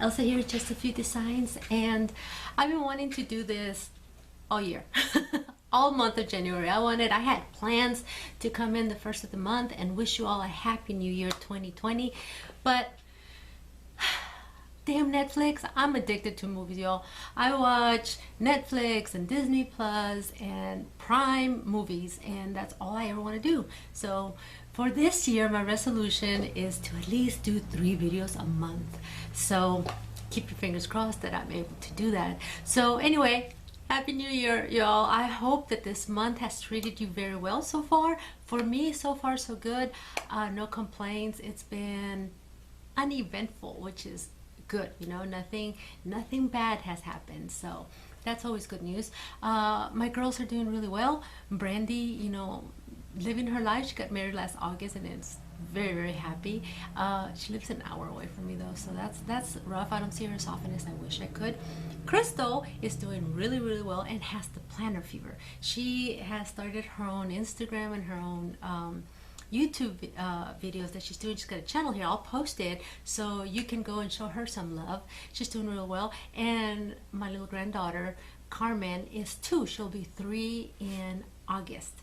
Elsa here, just a few designs, and I've been wanting to do this all year. All month of January. I had plans to come in the first of the month and wish you all a happy new year 2020, but damn Netflix, I'm addicted to movies, y'all. I watch Netflix and Disney Plus and Prime movies, and that's all I ever want to do. So for this year, my resolution is to at least do 3 videos a month. So keep your fingers crossed that I'm able to do that. So anyway, Happy New Year, y'all. I hope that this month has treated you very well so far. For me, so far so good. No complaints. It's been uneventful, which is good. You know, nothing bad has happened. So that's always good news. My girls are doing really well. Brandy, you know, living her life. She got married last August and it's very happy. She lives an hour away from me though, so that's rough. I don't see her as often as I wish I could. Krystal is doing really well and has the planner fever. She has started her own Instagram and her own YouTube videos that she's doing. She's got a channel here. I'll post it so you can go and show her some love. She's doing real well. And my little granddaughter Carmen is 2. She'll be 3 in August.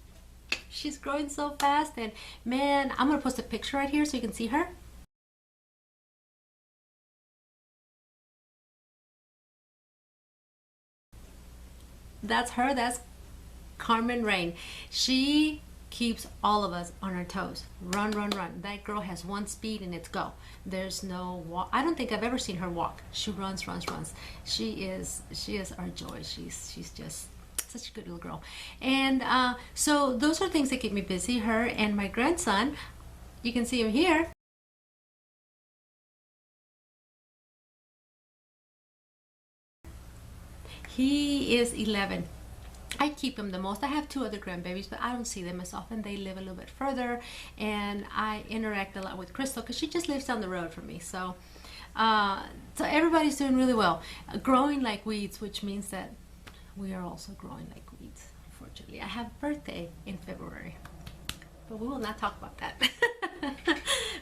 She's growing so fast, and man, I'm gonna post a picture right here so you can see her. That's her. That's Carmen Rain. She keeps all of us on our toes. Run. That girl has one speed and it's go. There's no walk. I don't think I've ever seen her walk. She runs. She is our joy. She's just such a good little girl. And so those are things that keep me busy. Her and my grandson, you can see him here. He is 11. I keep him the most. I have 2 other grandbabies, but I don't see them as often. They live a little bit further, and I interact a lot with Krystal because she just lives down the road from me. So so everybody's doing really well, growing like weeds, which means that we are also growing like weeds, unfortunately. I have a birthday in February, but we will not talk about that.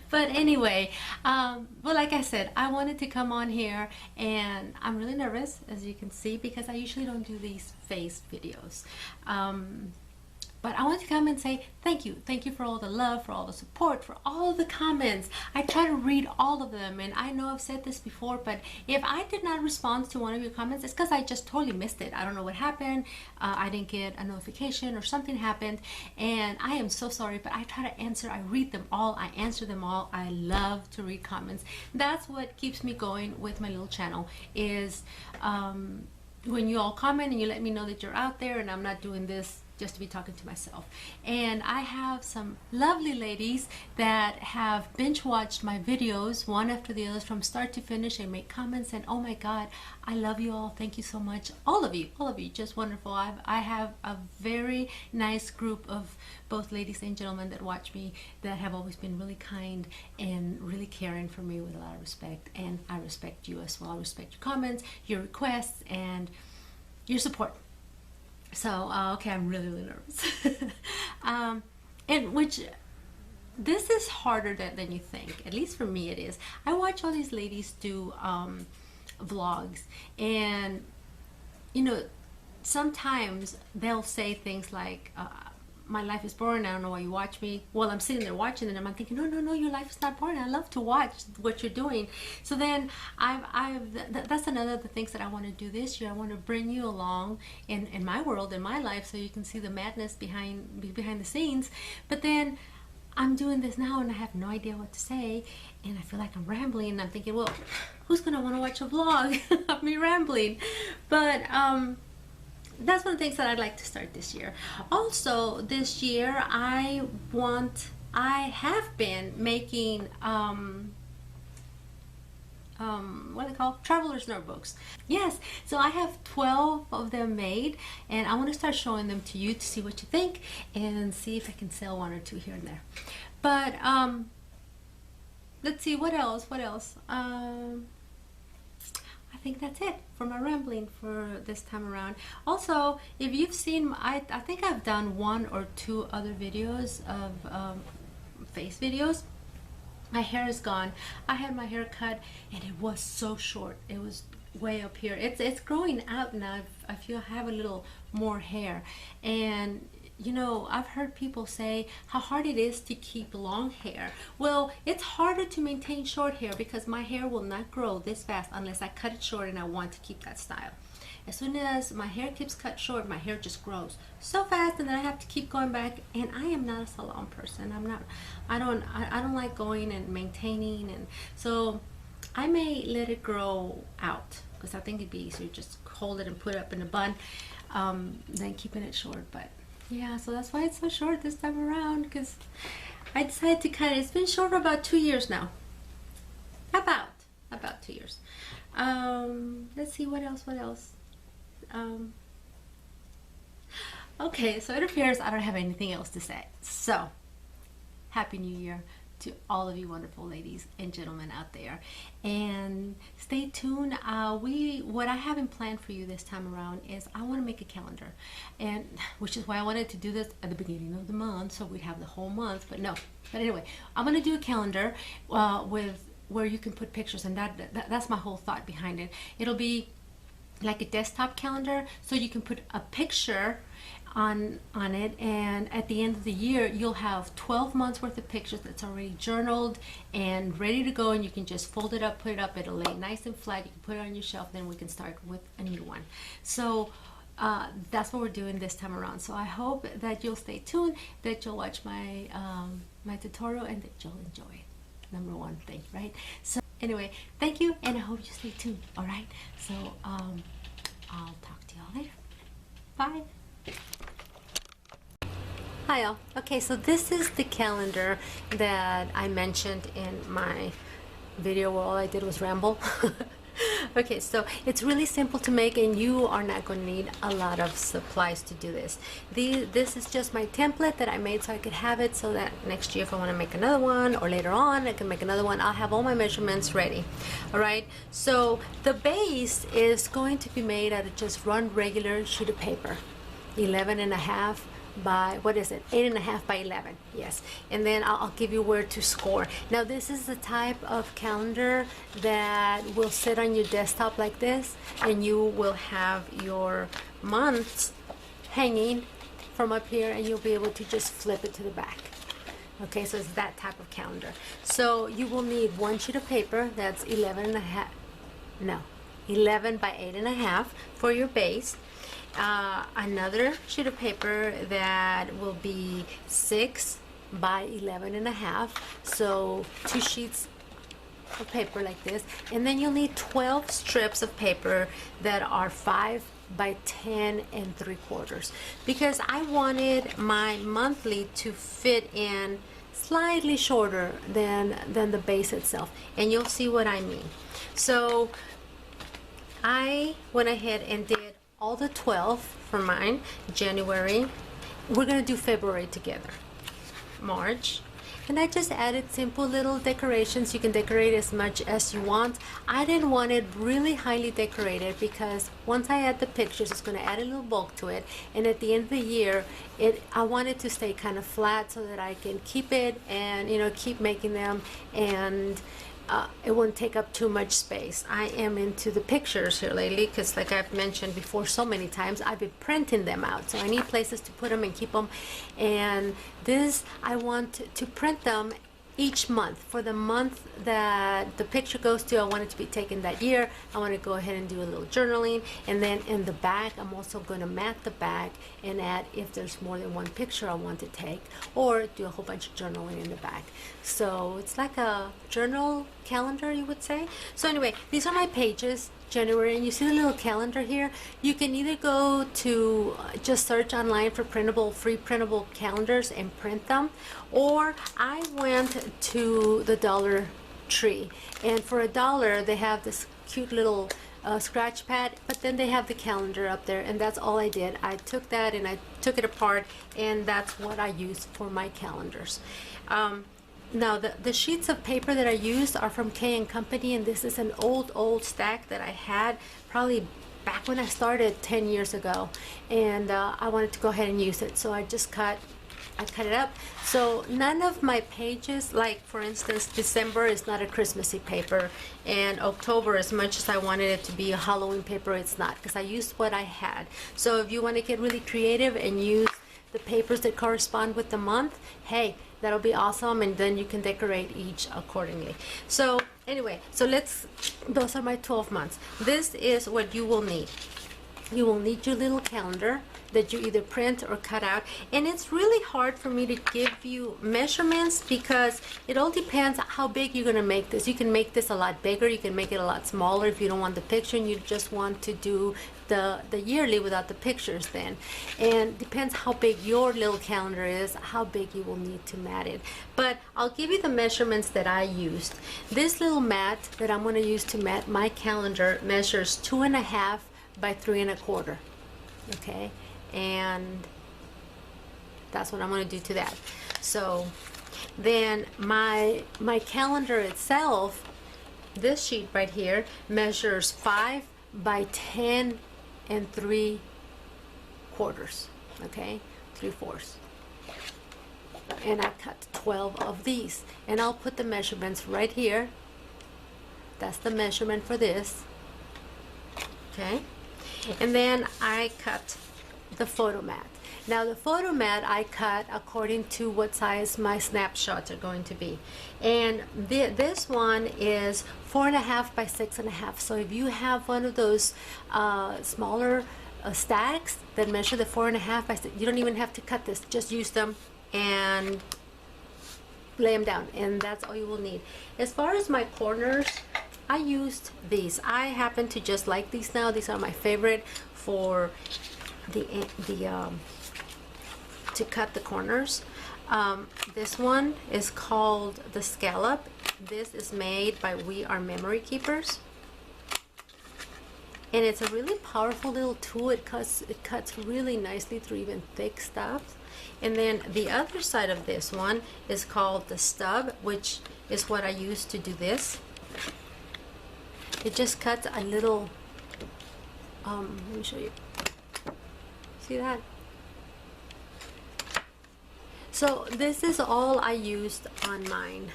But anyway, well, like I said, I wanted to come on here, and I'm really nervous, as you can see, because I usually don't do these face videos. But I want to come and say thank you for all the love, for all the support, for all the comments. I try to read all of them, and I know I've said this before, but if I did not respond to one of your comments, it's because I just totally missed it. I don't know what happened. I didn't get a notification or something happened, and I am so sorry, but I try to answer. I read them all. I answer them all. I love to read comments. That's what keeps me going with my little channel, is when you all comment and you let me know that you're out there and I'm not doing this just to be talking to myself. And I have some lovely ladies that have binge watched my videos one after the others from start to finish and make comments, and oh my god, I love you all. Thank you so much, all of you, just wonderful. I have a very nice group of both ladies and gentlemen that watch me that have always been really kind and really caring for me with a lot of respect, and I respect you as well. I respect your comments, your requests, and your support. So okay, I'm really nervous. And which, this is harder than you think, at least for me it is. I watch all these ladies do vlogs, and you know, sometimes they'll say things like my life is boring, I don't know why you watch me. Well, I'm sitting there watching and I'm thinking, no, your life is not boring. I love to watch what you're doing. So then that's another of the things that I want to do this year. I want to bring you along in my world, in my life, so you can see the madness behind the scenes. But then I'm doing this now and I have no idea what to say, and I feel like I'm rambling, and I'm thinking, well, who's gonna want to watch a vlog of me rambling? But that's one of the things that I'd like to start this year. Also, this year I have been making what are they called? Traveler's notebooks. Yes, so I have 12 of them made, and I want to start showing them to you to see what you think and see if I can sell 1 or 2 here and there. But let's see, what else? I think that's it for my rambling for this time around. Also, if you've seen, I think I've done 1 or 2 other videos of face videos. My hair is gone. I had my hair cut and it was so short. It was way up here. It's growing out now. I feel I have a little more hair. And you know, I've heard people say how hard it is to keep long hair. Well, it's harder to maintain short hair because my hair will not grow this fast unless I cut it short and I want to keep that style. As soon as my hair keeps cut short, my hair just grows so fast, and then I have to keep going back. And I am not a salon person. I don't like going and maintaining, and so I may let it grow out because I think it'd be easier just hold it and put it up in a bun than keeping it short. But yeah, so that's why it's so short this time around, because I decided to cut it. It's been short for about 2 years now. About 2 years. Let's see, what else. Okay, so it appears I don't have anything else to say. So, Happy New Year to all of you wonderful ladies and gentlemen out there, and stay tuned. What I haven't planned for you this time around is I want to make a calendar, and which is why I wanted to do this at the beginning of the month so we'd have the whole month. But anyway, I'm going to do a calendar with where you can put pictures, and that's my whole thought behind it. It'll be like a desktop calendar, so you can put a picture on it, and at the end of the year you'll have 12 months worth of pictures that's already journaled and ready to go, and you can just fold it up, put it up, it'll lay nice and flat, you can put it on your shelf, then we can start with a new one. So that's what we're doing this time around. So I hope that you'll stay tuned, that you'll watch my my tutorial, and that you'll enjoy it. Number one thing, right? So anyway, thank you, and I hope you stay tuned. All right, so I'll talk to y'all later. Bye. Hi y'all. Okay, so this is the calendar that I mentioned in my video where all I did was ramble. Okay, so it's really simple to make, and you are not going to need a lot of supplies to do this. This is just my template that I made so I could have it, so that next year if I want to make another one, or later on I can make another one, I'll have all my measurements ready. Alright, so the base is going to be made out of just one regular sheet of paper, 11.5 by, what is it, 8.5 by 11, yes. And then I'll give you where to score. Now this is the type of calendar that will sit on your desktop like this, and you will have your months hanging from up here, and you'll be able to just flip it to the back. Okay, so it's that type of calendar. So you will need one sheet of paper that's 11 by 8.5 for your base. Another sheet of paper that will be 6 by 11.5, so 2 sheets of paper like this, and then you'll need 12 strips of paper that are 5 by 10 3/4, because I wanted my monthly to fit in slightly shorter than the base itself, and you'll see what I mean. So I went ahead and did all the 12 for mine. January, we're gonna do February together, March, and I just added simple little decorations. You can decorate as much as you want. I didn't want it really highly decorated because once I add the pictures, it's going to add a little bulk to it, and at the end of the year I want it to stay kind of flat so that I can keep it and, you know, keep making them, and it won't take up too much space. I am into the pictures here lately because, like I've mentioned before so many times, I've been printing them out, so I need places to put them and keep them. And this, I want to print them each month. For the month that the picture goes to, I want it to be taken that year. I want to go ahead and do a little journaling, and then in the back I'm also going to mat the back and add if there's more than one picture I want to take, or do a whole bunch of journaling in the back. So it's like a journal calendar, you would say. So anyway, these are my pages. January, and you see the little calendar here. You can either go to just search online for free printable calendars and print them, or I went to the Dollar Tree, and for $1 they have this cute little scratch pad, but then they have the calendar up there, and that's all I did. I took that and I took it apart, and that's what I use for my calendars. Now the sheets of paper that I used are from K & Company, and this is an old stack that I had probably back when I started 10 years ago, and I wanted to go ahead and use it, so I just cut I cut it up. So none of my pages, like for instance, December is not a Christmassy paper, and October, as much as I wanted it to be a Halloween paper, it's not, because I used what I had. So if you want to get really creative and use the papers that correspond with the month, hey, that'll be awesome, and then you can decorate each accordingly. So anyway, so those are my 12 months. This is what you will need. You will need your little calendar that you either print or cut out, and it's really hard for me to give you measurements because it all depends how big you're going to make this. You can make this a lot bigger, you can make it a lot smaller if you don't want the picture and you just want to do the yearly without the pictures then. And depends how big your little calendar is, how big you will need to mat it. But I'll give you the measurements that I used. This little mat that I'm going to use to mat my calendar measures 2.5 by 3 1/4. Okay, and that's what I'm going to do to that. So then my calendar itself, this sheet right here, measures 5 by 10 3/4. Okay, 3/4. And I cut 12 of these, and I'll put the measurements right here. That's the measurement for this. Okay, and then I cut the photo mat. Now the photo mat I cut according to what size my snapshots are going to be, and this one is 4.5 by 6.5. So if you have one of those smaller stacks that measure the 4.5 by 6, you don't even have to cut this. Just use them and lay them down, and that's all you will need. As far as my corners, I used these. I happen to just like these now. These are my favorite for to cut the corners. This one is called the scallop. This is made by We Are Memory Keepers, and it's a really powerful little tool. It cuts really nicely through even thick stuff. And then the other side of this one is called the stub, which is what I use to do this. It just cuts a little, let me show you. See that? So this is all I used on mine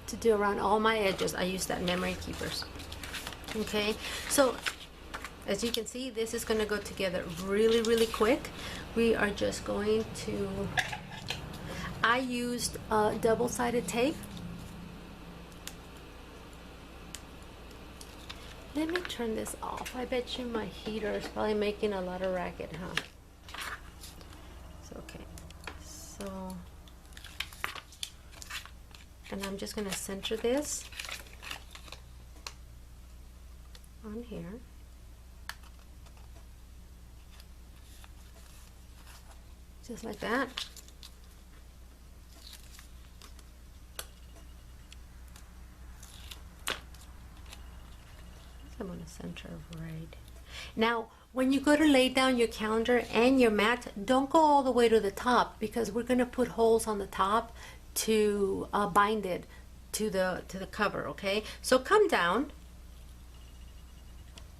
to do around all my edges. I used that Memory Keepers. Okay, so as you can see, this is going to go together really, really quick. We are just going to, I used double-sided tape. Let me turn this off. I bet you my heater is probably making a lot of racket, huh? So, okay. So, and I'm just going to center this on here. Just like that. I'm going to center right. Now, when you go to lay down your calendar and your mat, don't go all the way to the top, because we're going to put holes on the top to bind it to the cover. Okay, so come down,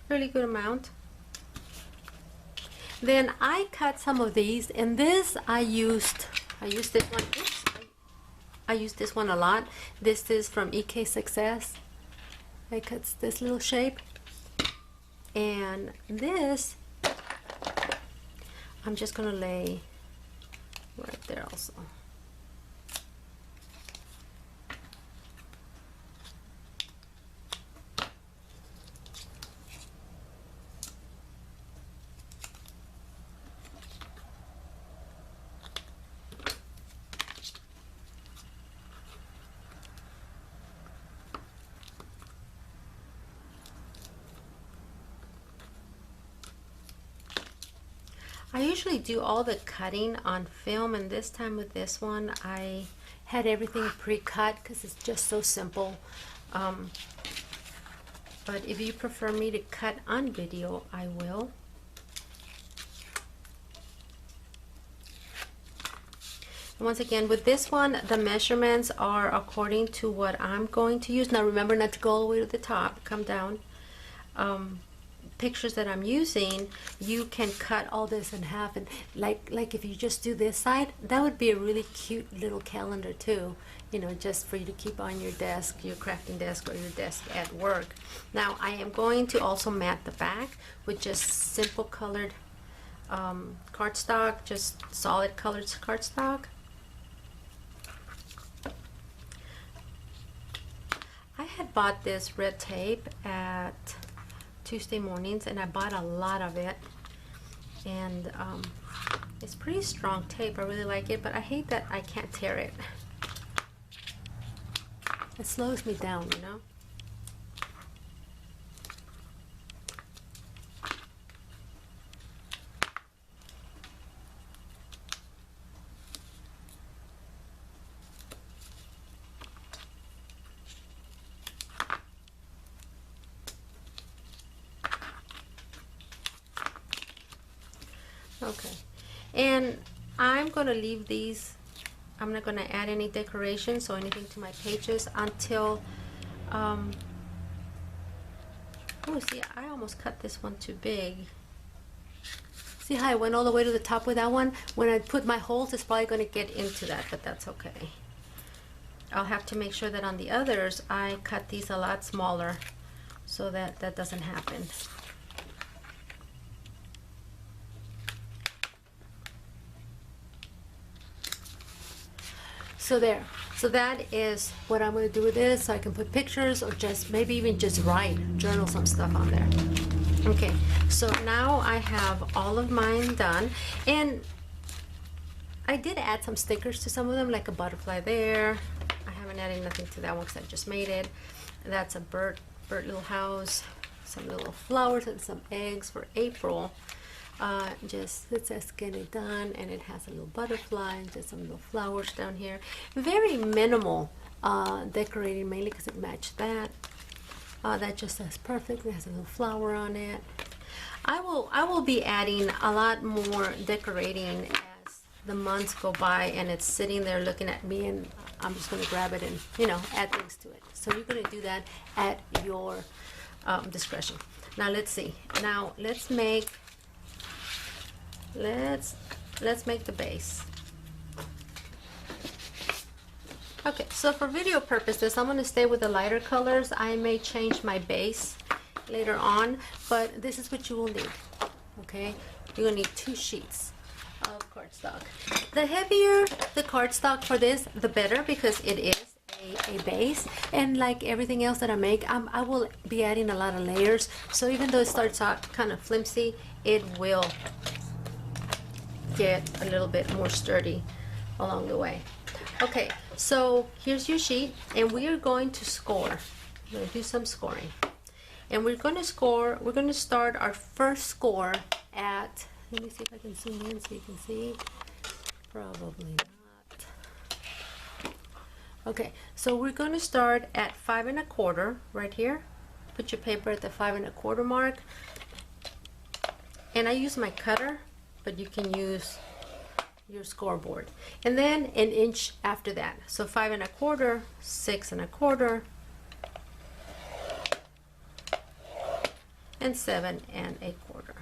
really good amount. Then I cut some of these, and this I used this one. Oops, I used this one a lot. This is from EK Success. I cut this little shape, and this I'm just gonna lay right there also. I usually do all the cutting on film, and this time with this one I had everything pre-cut because it's just so simple. But if you prefer me to cut on video, I will. And once again, with this one, the measurements are according to what I'm going to use. Now remember not to go all the way to the top, come down. pictures that I'm using, you can cut all this in half, and like if you just do this side, that would be a really cute little calendar too, you know, just for you to keep on your desk, your crafting desk, or your desk at work. Now I am going to also mat the back with just simple colored cardstock, just solid colored cardstock. I had bought this red tape at Tuesday Mornings, and I bought a lot of it, and it's pretty strong tape. I really like it, but I hate that I can't tear it. It slows me down, you know. Okay, and I'm gonna leave these. I'm not gonna add any decorations or anything to my pages until oh, see, I almost cut this one too big. See how I went all the way to the top with that one? When I put my holes, it's probably gonna get into that, but that's okay. I'll have to make sure that on the others I cut these a lot smaller so that that doesn't happen. So there. So that is what I'm going to do with this, so I can put pictures, or just maybe even just write, journal some stuff on there. Okay, so now I have all of mine done, and I did add some stickers to some of them, like a butterfly there. I haven't added nothing to that one because I just made it. That's a bird little house, some little flowers and some eggs for April. Just, it says get it done, and it has a little butterfly and just some little flowers down here. Very minimal decorating, mainly because it matched that. That just says perfect. It has a little flower on it. I will be adding a lot more decorating as the months go by, and it's sitting there looking at me, and I'm just going to grab it and, you know, add things to it. So you're going to do that at your discretion. Now let's see. Now let's make the base. Okay, so for video purposes, I'm going to stay with the lighter colors. I may change my base later on, but this is what you will need. Okay, you're going to need 2 sheets of cardstock. The heavier the cardstock for this, the better, because it is a base, and like everything else that I make, I will be adding a lot of layers, so even though it starts out kind of flimsy, it will get a little bit more sturdy along the way. Okay, so here's your sheet, and we are going to score. We're going to do some scoring, and we're going to score. We're going to start our first score at, let me see if I can zoom in so you can see. Probably not. Okay, so we're going to start at 5 1/4 right here. Put your paper at the 5 1/4 mark, and I use my cutter, but you can use your scoreboard, and then 1 inch after that. So 5 1/4, 6 1/4, and 7 1/4.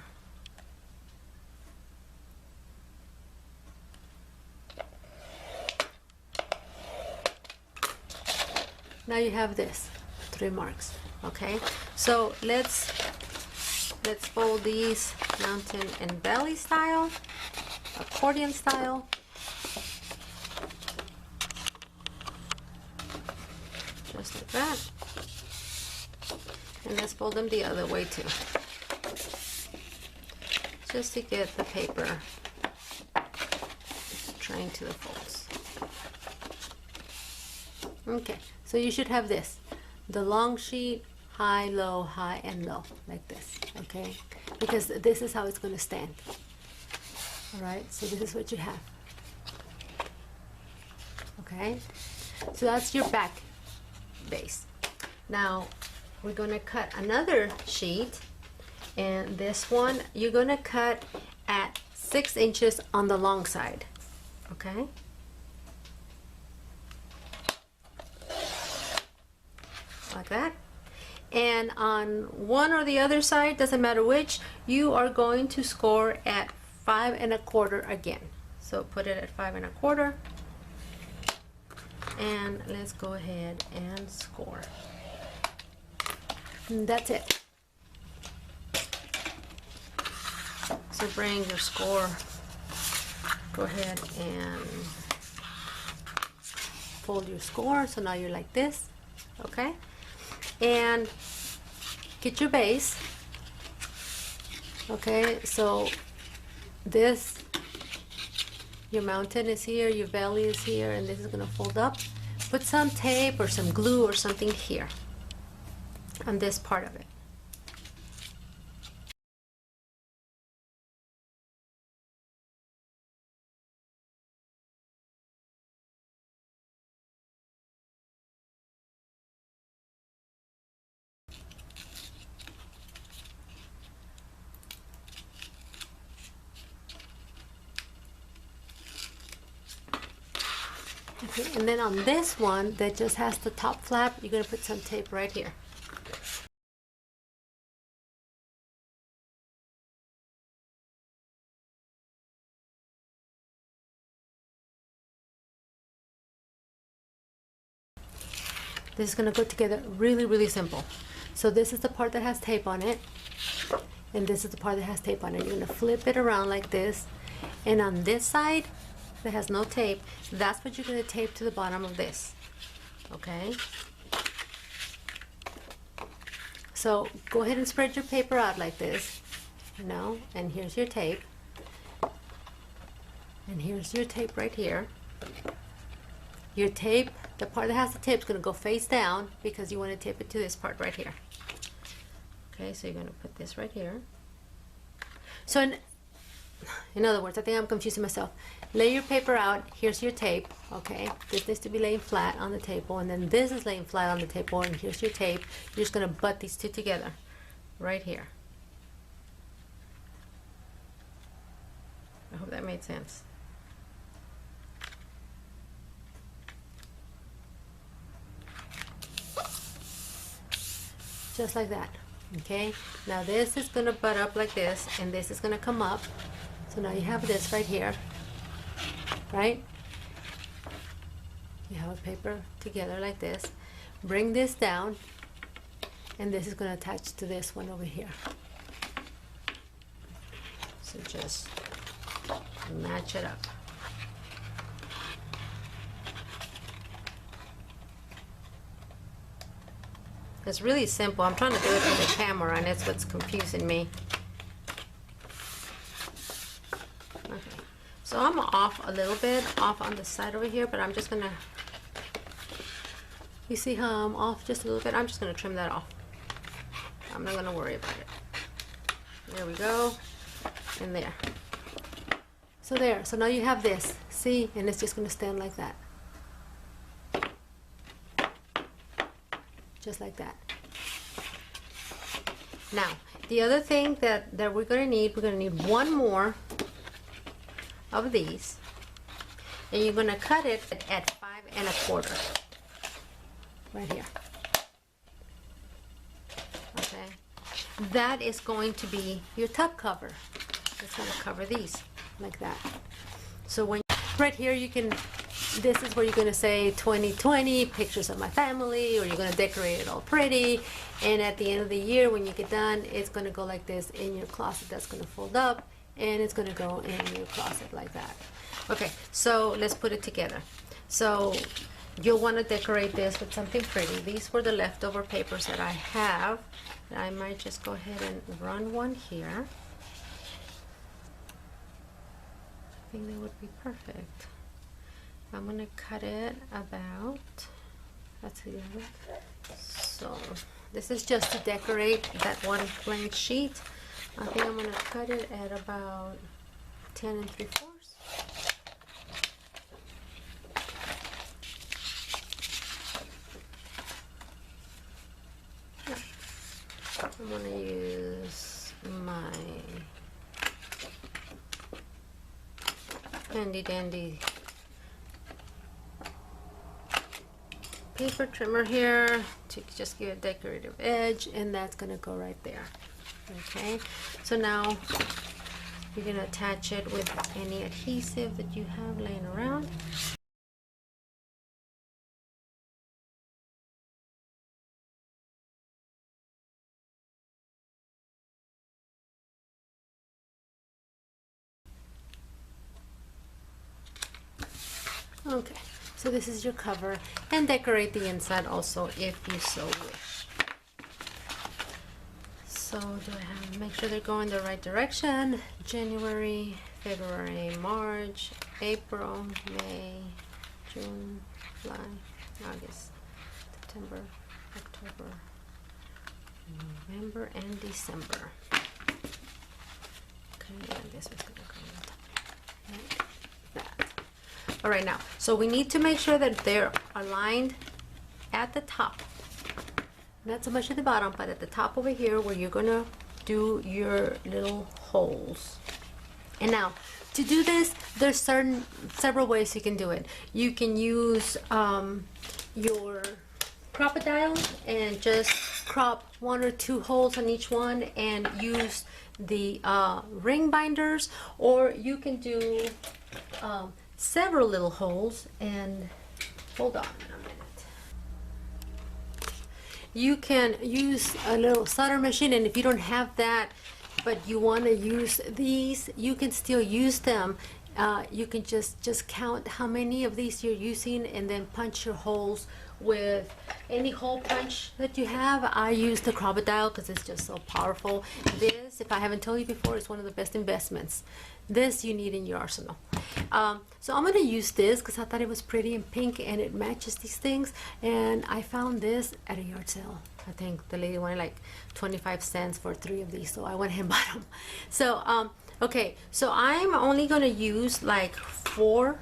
Now you have this 3 marks. Okay, so let's fold these mountain and valley style, accordion style. Just like that. And let's fold them the other way too. Just to get the paper trained to the folds. Okay, so you should have this. The long sheet, high, low, and low, like this, okay? Because this is how it's going to stand. All right, so this is what you have. Okay, so that's your back base. Now we're going to cut another sheet, and this one you're going to cut at 6 inches on the long side. Okay, like that. and on one or the other side, doesn't matter which, you are going to score at 5 1/4 again. So put it at 5 1/4, and let's go ahead and score. And that's it. So bring your score, go ahead and fold your score. So now you're like this, okay? And get your base, okay? So this, your mountain is here, your valley is here, and this is gonna fold up. Put some tape or some glue or something here on this part of it. Okay, and then on this one that just has the top flap, you're gonna put some tape right here. This is gonna go together really, really simple. So this is the part that has tape on it, and this is the part that has tape on it. You're gonna flip it around like this, and on this side that has no tape, that's what you're gonna tape to the bottom of this, okay? So go ahead and spread your paper out like this, you know, and here's your tape, and here's your tape right here. Your tape, the part that has the tape, is going to go face down because you want to tape it to this part right here. Okay, so you're going to put this right here. So in other words, I think I'm confusing myself. Lay your paper out. Here's your tape, okay? This needs to be laying flat on the table, and then this is laying flat on the table, and here's your tape. You're just going to butt these two together right here. I hope that made sense. Just like that, okay? Now this is going to butt up like this, and this is going to come up. So now you have this right here, right? You have a paper together like this. Bring this down, and this is going to attach to this one over here. So just match it up. It's really simple. I'm trying to do it with the camera, and it's what's confusing me. Okay, so I'm off a little bit, off on the side over here, but I'm just gonna, you see how I'm off just a little bit? I'm just gonna trim that off. I'm not gonna worry about it. There we go, and there. So there, so now you have this, see? And it's just gonna stand like that. Just like that. Now, the other thing that we're going to need one more of these, and you're going to cut it at 5 1/4 right here. Okay, that is going to be your tub cover. It's going to cover these like that. So when right here, you can, this is where you're going to say 2020 pictures of my family, or you're going to decorate it all pretty, and at the end of the year when you get done, it's going to go like this in your closet. That's going to fold up, and it's going to go in your closet like that. Okay, so let's put it together. So you'll want to decorate this with something pretty. These were the leftover papers that I have. I might just go ahead and run one here. I think that would be perfect. I'm gonna cut it about, that's 11. So this is just to decorate that one blank sheet. I think I'm gonna cut it at about 10 3/4. I'm gonna use my handy dandy paper trimmer here to just give a decorative edge, and that's gonna go right there. Okay, so now you're gonna attach it with any adhesive that you have laying around. Okay, so this is your cover, and decorate the inside also if you so wish. So do I have, make sure they're going the right direction. January, February, March, April, May, June, July, August, September, October, November, and December. Okay, and this was gonna go on top like that. All right, now, so we need to make sure that they're aligned at the top. Not so much at the bottom, but at the top over here where you're gonna do your little holes. And now, to do this, there's several ways you can do it. You can use your Crop-A-Dile and just crop 1 or 2 holes on each one and use the ring binders, or you can do several little holes and hold on a minute. You can use a little solder machine, and if you don't have that but you want to use these, you can still use them. You can just count how many of these you're using and then punch your holes with any hole punch that you have. I use the Crop-A-Dile because it's just so powerful. This, if I haven't told you before, is one of the best investments. This you need in your arsenal. So I'm going to use this because I thought it was pretty and pink and it matches these things, and I found this at a yard sale. I think the lady wanted like 25 cents for 3 of these, so I went ahead and bought them. So okay, so I'm only going to use like 4.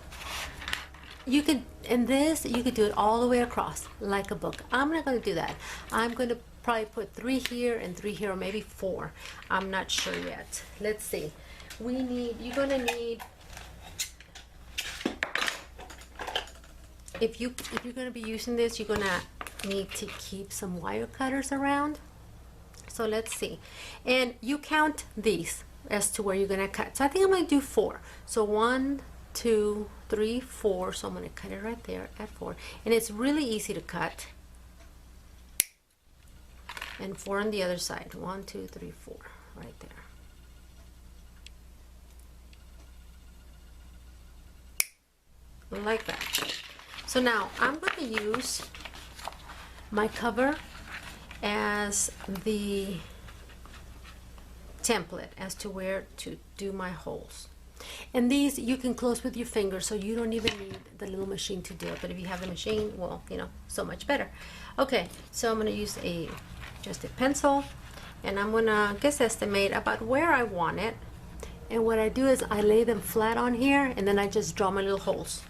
You could, in this, you could do it all the way across like a book. I'm not going to do that. I'm going to probably put 3 here and 3 here, or maybe 4. I'm not sure yet. Let's see. You're going to need, if you're going to be using this, you're going to need to keep some wire cutters around. So let's see. And you count these as to where you're going to cut. So I think I'm going to do 4. So 1, 2, 3, 4. So I'm going to cut it right there at 4. And it's really easy to cut. And 4 on the other side. 1, 2, 3, 4. Right there. Like that. So now I'm going to use my cover as the template as to where to do my holes. And these you can close with your fingers, so you don't even need the little machine to do it. But if you have the machine, well, you know, so much better. Okay, so I'm going to use just a pencil, and I'm going to guess estimate about where I want it. And what I do is I lay them flat on here, and then I just draw my little holes.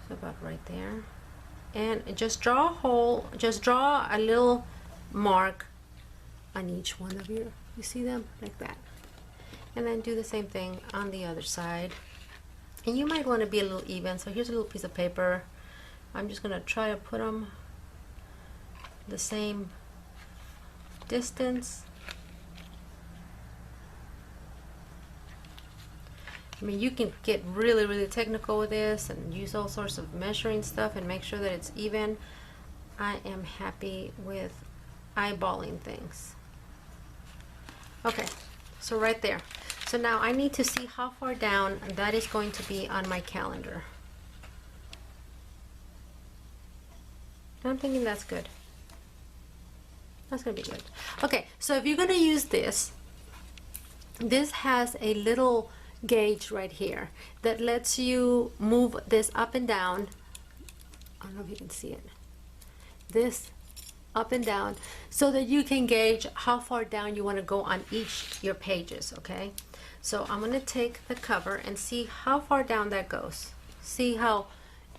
So about right there. And just draw a hole, just draw a little mark on each one of you see them like that. And then do the same thing on the other side. And you might want to be a little even, so here's a little piece of paper. I'm just going to try to put them the same distance. I mean, you can get really, really technical with this and use all sorts of measuring stuff and make sure that it's even. I am happy with eyeballing things. Okay, so right there. So now I need to see how far down that is going to be on my calendar. I'm thinking that's good. That's going to be good. Okay, so if you're going to use this, this has a little gauge right here that lets you move this up and down. I don't know if you can see it. This up and down so that you can gauge how far down you want to go on each your pages. Okay, so I'm going to take the cover and see how far down that goes. See how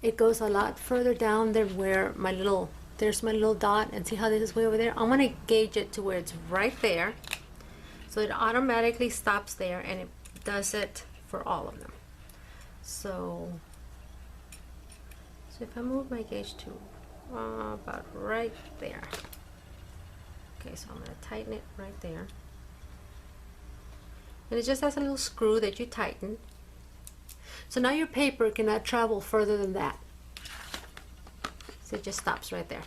it goes a lot further down than where my little, there's my little dot, and see how this is way over there. I'm going to gauge it to where it's right there, so it automatically stops there, and it does it for all of them. So So if I move my gauge to about right there. Okay, so I'm going to tighten it right there. And it just has a little screw that you tighten. So now your paper cannot travel further than that. So it just stops right there.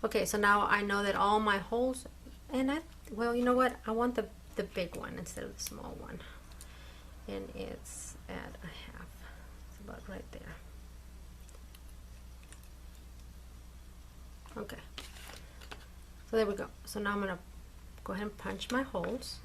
Okay, so now I know that all my holes, and well, you know what? I want the big one instead of the small one. And it's at a half. It's about right there. Okay. So there we go. So now I'm going to go ahead and punch my holes.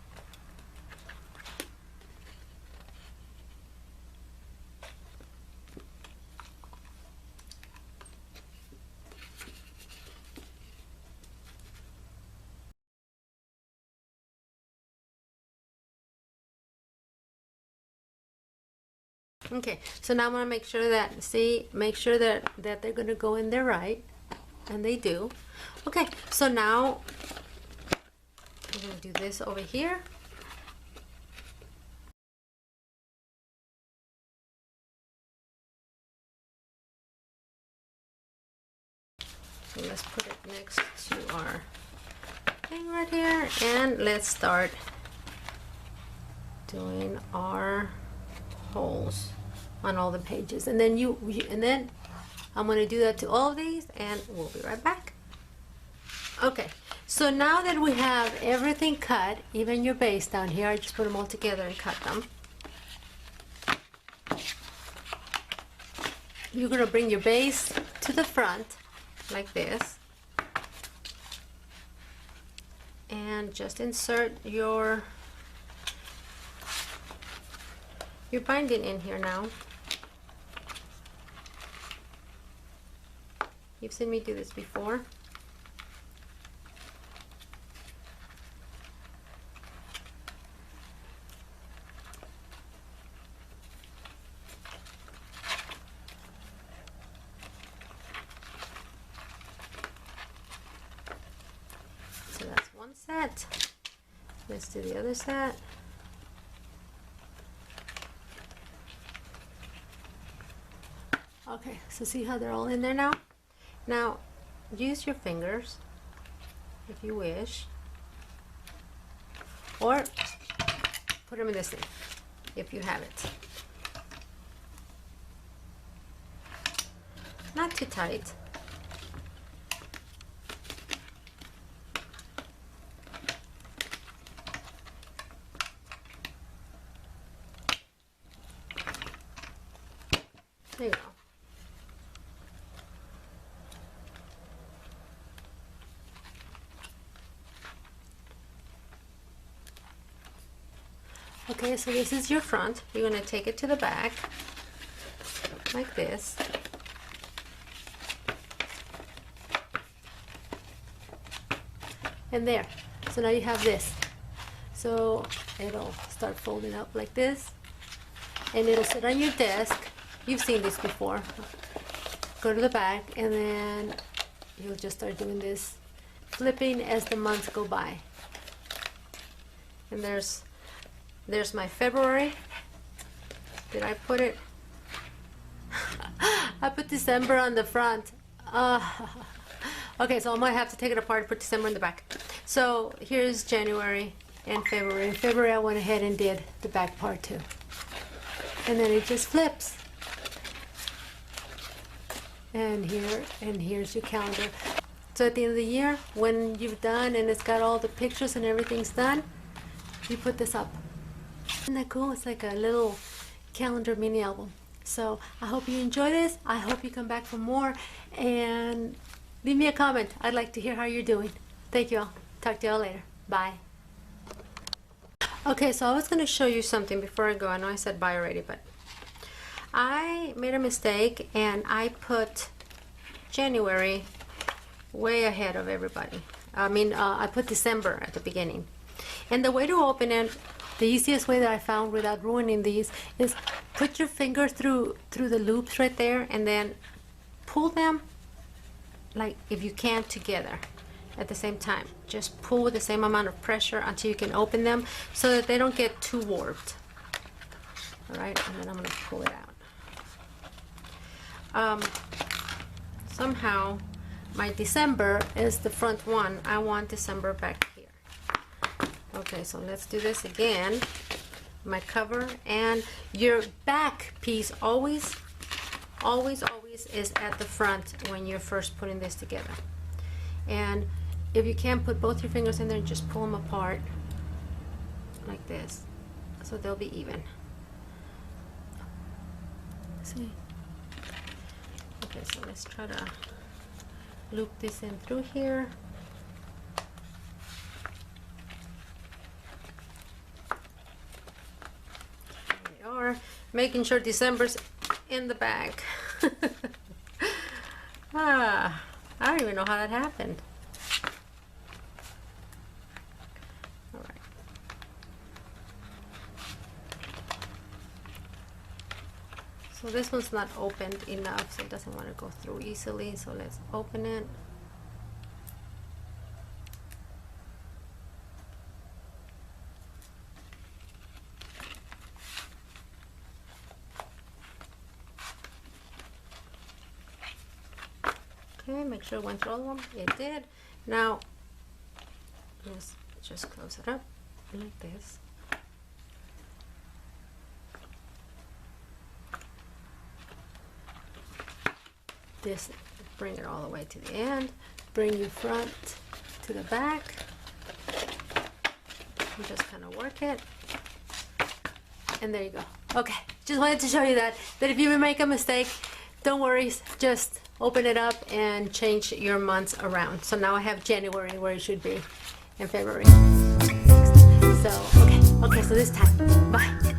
Okay, so now I'm going to make sure that, make sure that they're going to go in there right, and they do. Okay, so now I'm going to do this over here. So let's put it next to our thing right here, and let's start doing our holes on all the pages. And then then I'm going to do that to all of these, and we'll be right back. Okay, so now that we have everything cut, even your base down here, I just put them all together and cut them. You're going to bring your base to the front like this, and just insert your binding in here now. You've seen me do this before. So that's one set. Let's do the other set. Okay, so see how they're all in there now? Now, use your fingers if you wish, or put them in this thing if you have it. Not too tight. There you go. Okay, so this is your front. You're going to take it to the back like this. And there. So now you have this. So it'll start folding up like this, and it'll sit on your desk. You've seen this before. Go to the back, and then you'll just start doing this, flipping as the months go by. And there's my February. Did I put it? I put December on the front. Okay, so I might have to take it apart and put December in the back. So here's January and February. In February I went ahead and did the back part too. And then it just flips. And here's your calendar. So at the end of the year, when you've done and it's got all the pictures and everything's done, you put this up. Isn't that cool? It's like a little calendar mini album. So I hope you enjoy this. I hope you come back for more, and leave me a comment. I'd like to hear how you're doing. Thank you all. Talk to you all later. Bye. Okay, so I was going to show you something before I go. I know I said bye already, but I made a mistake and I put January way ahead of everybody. I put December at the beginning. And the way to open it, the easiest way that I found without ruining these, is put your finger through the loops right there, and then pull them, like if you can, together at the same time. Just pull with the same amount of pressure until you can open them, so that they don't get too warped. All right, and then I'm going to pull it out. somehow my December is the front one. I want December back here. Okay, so let's do this again. My cover, and your back piece always is at the front when you're first putting this together. And if you can't, put both your fingers in there and just pull them apart like this, so they'll be even. See? Okay, so let's try to loop this in through here. There we are, making sure December's in the bag. I don't even know how that happened. All right. So this one's not opened enough, so it doesn't want to go through easily. So let's open it. Okay, make sure it went through all of them. It did. Now, let's just close it up like this. This, bring it all the way to the end. Bring your front to the back. And just kind of work it. And there you go. Okay, just wanted to show you that if you make a mistake, don't worry, just open it up and change your months around. So now I have January where it should be, and February. So, okay, so this time, bye.